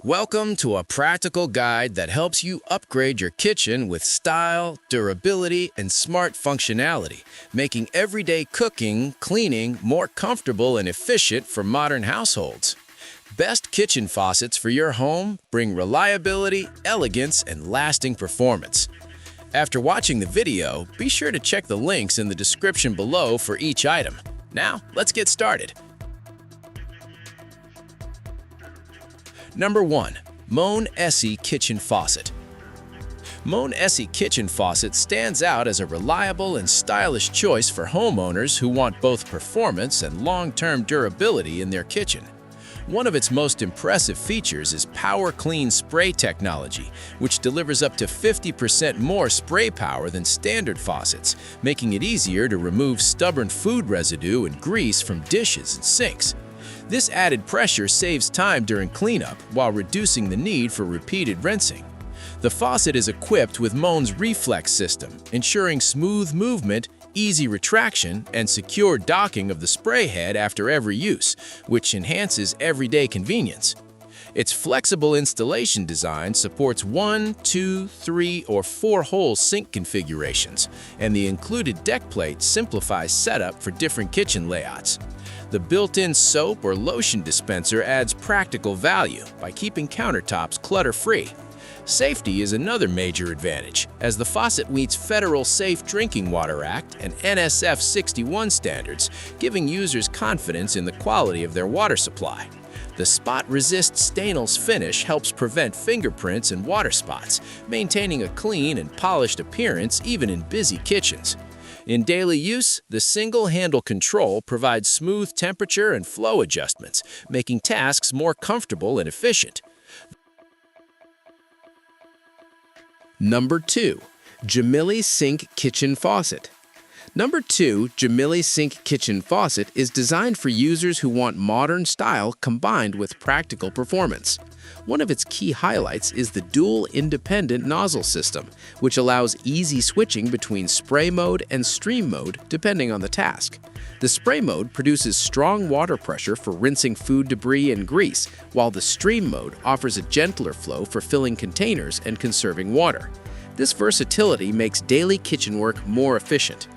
Welcome to a practical guide that helps you upgrade your kitchen with style, durability, and smart functionality, making everyday cooking, cleaning more comfortable and efficient for modern households. Best kitchen faucets for your home bring reliability, elegance, and lasting performance. After watching the video, be sure to check the links in the description below for each item. Now, let's get started. Number 1. Moen Essie Kitchen Faucet. Moen Essie Kitchen Faucet stands out as a reliable and stylish choice for homeowners who want both performance and long-term durability in their kitchen. One of its most impressive features is Power Clean Spray technology, which delivers up to 50% more spray power than standard faucets, making it easier to remove stubborn food residue and grease from dishes and sinks. This added pressure saves time during cleanup while reducing the need for repeated rinsing. The faucet is equipped with Moen's reflex system, ensuring smooth movement, easy retraction, and secure docking of the spray head after every use, which enhances everyday convenience. Its flexible installation design supports 1, 2, 3, or 4-hole sink configurations, and the included deck plate simplifies setup for different kitchen layouts. The built-in soap or lotion dispenser adds practical value by keeping countertops clutter-free. Safety is another major advantage, as the faucet meets Federal Safe Drinking Water Act and NSF 61 standards, giving users confidence in the quality of their water supply. The spot-resist stainless finish helps prevent fingerprints and water spots, maintaining a clean and polished appearance even in busy kitchens. In daily use, the single-handle control provides smooth temperature and flow adjustments, making tasks more comfortable and efficient. Number 2. GIMILI Sink Kitchen Faucet. Number 2, GIMILI Sink Kitchen Faucet is designed for users who want modern style combined with practical performance. One of its key highlights is the dual independent nozzle system, which allows easy switching between spray mode and stream mode depending on the task. The spray mode produces strong water pressure for rinsing food debris and grease, while the stream mode offers a gentler flow for filling containers and conserving water. This versatility makes daily kitchen work more efficient.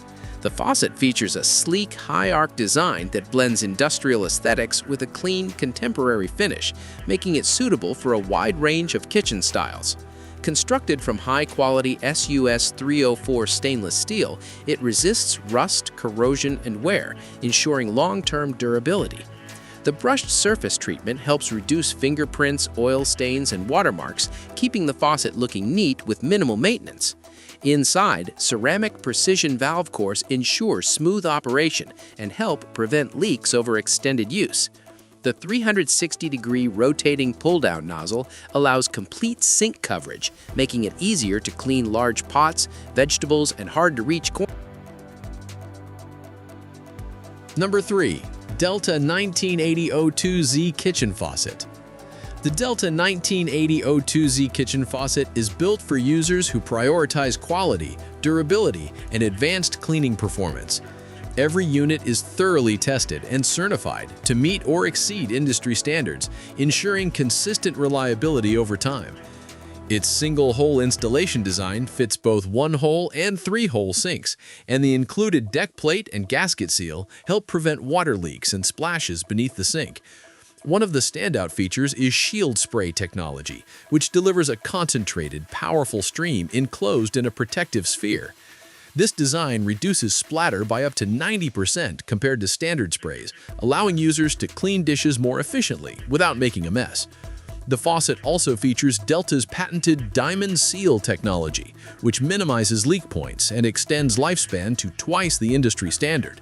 The faucet features a sleek, high-arc design that blends industrial aesthetics with a clean, contemporary finish, making it suitable for a wide range of kitchen styles. Constructed from high-quality SUS 304 stainless steel, it resists rust, corrosion, and wear, ensuring long-term durability. The brushed surface treatment helps reduce fingerprints, oil stains, and watermarks, keeping the faucet looking neat with minimal maintenance. Inside, ceramic precision valve cores ensure smooth operation and help prevent leaks over extended use. The 360-degree rotating pull-down nozzle allows complete sink coverage, making it easier to clean large pots, vegetables, and hard-to-reach corners. Number 3. Delta 1980-02Z Kitchen Faucet. The Delta 1980-02Z kitchen faucet is built for users who prioritize quality, durability, and advanced cleaning performance. Every unit is thoroughly tested and certified to meet or exceed industry standards, ensuring consistent reliability over time. Its single-hole installation design fits both 1-hole and 3-hole sinks, and the included deck plate and gasket seal help prevent water leaks and splashes beneath the sink. One of the standout features is shield spray technology, which delivers a concentrated, powerful stream enclosed in a protective sphere. This design reduces splatter by up to 90% compared to standard sprays, allowing users to clean dishes more efficiently without making a mess. The faucet also features Delta's patented Diamond Seal technology, which minimizes leak points and extends lifespan to twice the industry standard.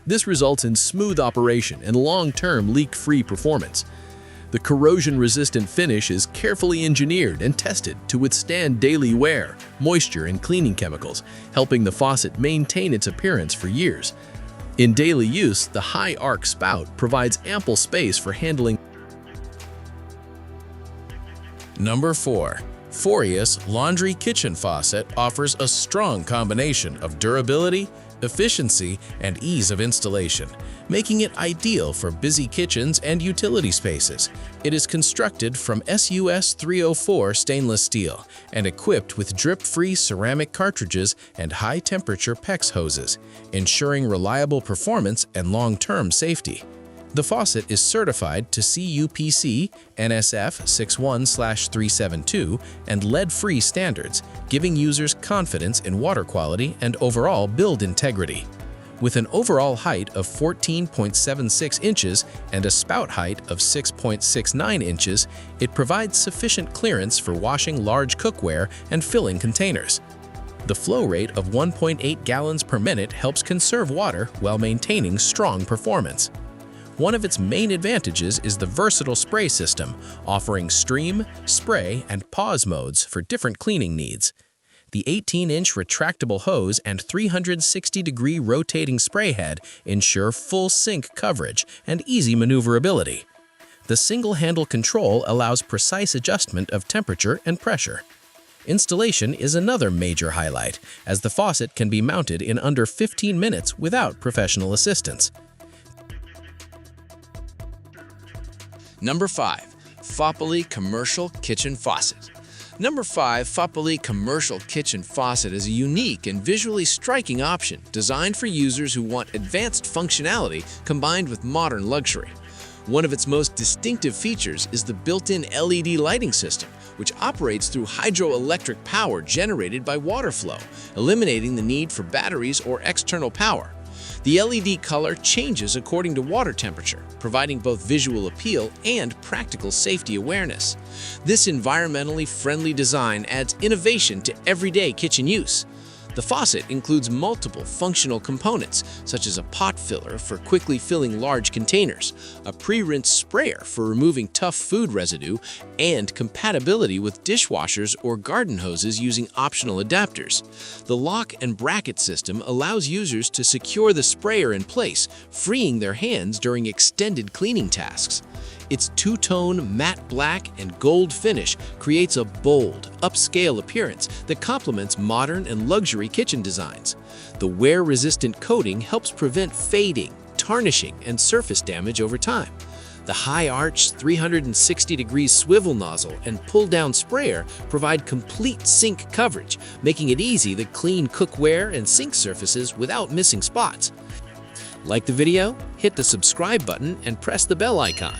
This results in smooth operation and long-term leak-free performance. The corrosion-resistant finish is carefully engineered and tested to withstand daily wear, moisture, and cleaning chemicals, helping the faucet maintain its appearance for years. In daily use, the high-arc spout provides ample space for handling. Number 4. FORIOUS Laundry Kitchen Faucet offers a strong combination of durability, efficiency, and ease of installation, making it ideal for busy kitchens and utility spaces. It is constructed from SUS 304 stainless steel and equipped with drip-free ceramic cartridges and high-temperature PEX hoses, ensuring reliable performance and long-term safety. The faucet is certified to CUPC, NSF 61/372, and lead-free standards, giving users confidence in water quality and overall build integrity. With an overall height of 14.76 inches and a spout height of 6.69 inches, it provides sufficient clearance for washing large cookware and filling containers. The flow rate of 1.8 gallons per minute helps conserve water while maintaining strong performance. One of its main advantages is the versatile spray system, offering stream, spray, and pause modes for different cleaning needs. The 18-inch retractable hose and 360-degree rotating spray head ensure full sink coverage and easy maneuverability. The single-handle control allows precise adjustment of temperature and pressure. Installation is another major highlight, as the faucet can be mounted in under 15 minutes without professional assistance. Number 5. Fapully Commercial Kitchen Faucet. Number 5, Fapully Commercial Kitchen Faucet is a unique and visually striking option designed for users who want advanced functionality combined with modern luxury. One of its most distinctive features is the built-in LED lighting system, which operates through hydroelectric power generated by water flow, eliminating the need for batteries or external power. The LED color changes according to water temperature, providing both visual appeal and practical safety awareness. This environmentally friendly design adds innovation to everyday kitchen use. The faucet includes multiple functional components, such as a pot filler for quickly filling large containers, a pre-rinse sprayer for removing tough food residue, and compatibility with dishwashers or garden hoses using optional adapters. The lock and bracket system allows users to secure the sprayer in place, freeing their hands during extended cleaning tasks. Its two-tone matte black and gold finish creates a bold, upscale appearance that complements modern and luxury kitchen designs. The wear-resistant coating helps prevent fading, tarnishing, and surface damage over time. The high-arched 360-degree swivel nozzle and pull-down sprayer provide complete sink coverage, making it easy to clean cookware and sink surfaces without missing spots. Like the video, hit the subscribe button and press the bell icon.